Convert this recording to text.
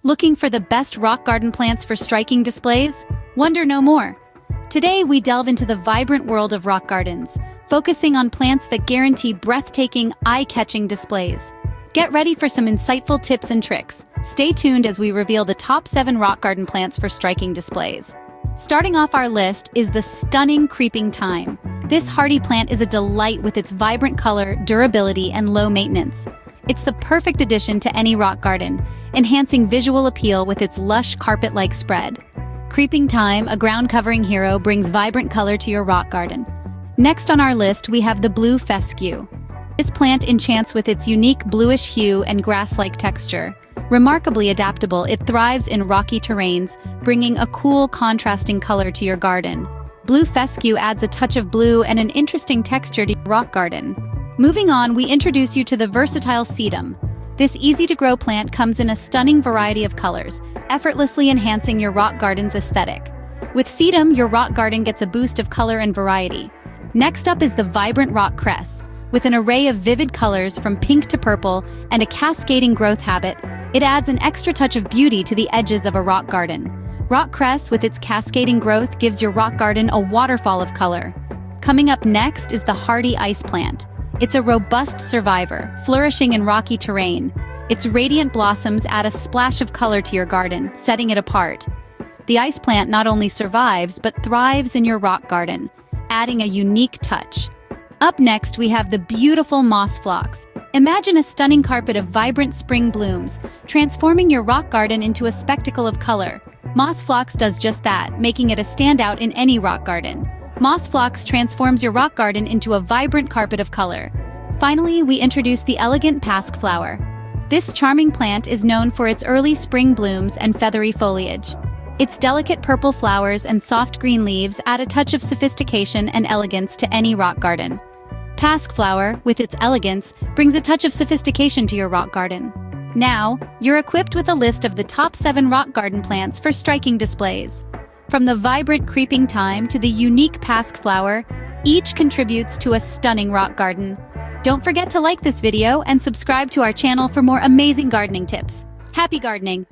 Looking for the best rock garden plants for striking displays? Wonder no more. Today we delve into the vibrant world of rock gardens, focusing on plants that guarantee breathtaking, eye-catching displays. Get ready for some insightful tips and tricks. Stay tuned as we reveal the top 7 rock garden plants for striking displays. Starting off our list is the stunning creeping thyme. This hardy plant is a delight with its vibrant color, durability, and low maintenance. It's the perfect addition to any rock garden, enhancing visual appeal with its lush carpet-like spread. Creeping thyme, a ground-covering hero, brings vibrant color to your rock garden. Next on our list, we have the blue fescue. This plant enchants with its unique bluish hue and grass-like texture. Remarkably adaptable, it thrives in rocky terrains, bringing a cool, contrasting color to your garden. Blue fescue adds a touch of blue and an interesting texture to your rock garden. Moving on, we introduce you to the versatile sedum. This easy-to-grow plant comes in a stunning variety of colors, effortlessly enhancing your rock garden's aesthetic. With sedum, your rock garden gets a boost of color and variety. Next up is the vibrant rock cress. With an array of vivid colors from pink to purple and a cascading growth habit, it adds an extra touch of beauty to the edges of a rock garden. Rock cress, with its cascading growth, gives your rock garden a waterfall of color. Coming up next is the hardy ice plant. It's a robust survivor, flourishing in rocky terrain. Its radiant blossoms add a splash of color to your garden, setting it apart. The ice plant not only survives, but thrives in your rock garden, adding a unique touch. Up next, we have the beautiful moss phlox. Imagine a stunning carpet of vibrant spring blooms, transforming your rock garden into a spectacle of color. Moss phlox does just that, making it a standout in any rock garden. Moss phlox transforms your rock garden into a vibrant carpet of color. Finally, we introduce the elegant pasque flower. This charming plant is known for its early spring blooms and feathery foliage. Its delicate purple flowers and soft green leaves add a touch of sophistication and elegance to any rock garden. Pasque flower, with its elegance, brings a touch of sophistication to your rock garden. Now, you're equipped with a list of the top 7 rock garden plants for striking displays. From the vibrant creeping thyme to the unique pasque flower, each contributes to a stunning rock garden. Don't forget to like this video and subscribe to our channel for more amazing gardening tips. Happy gardening!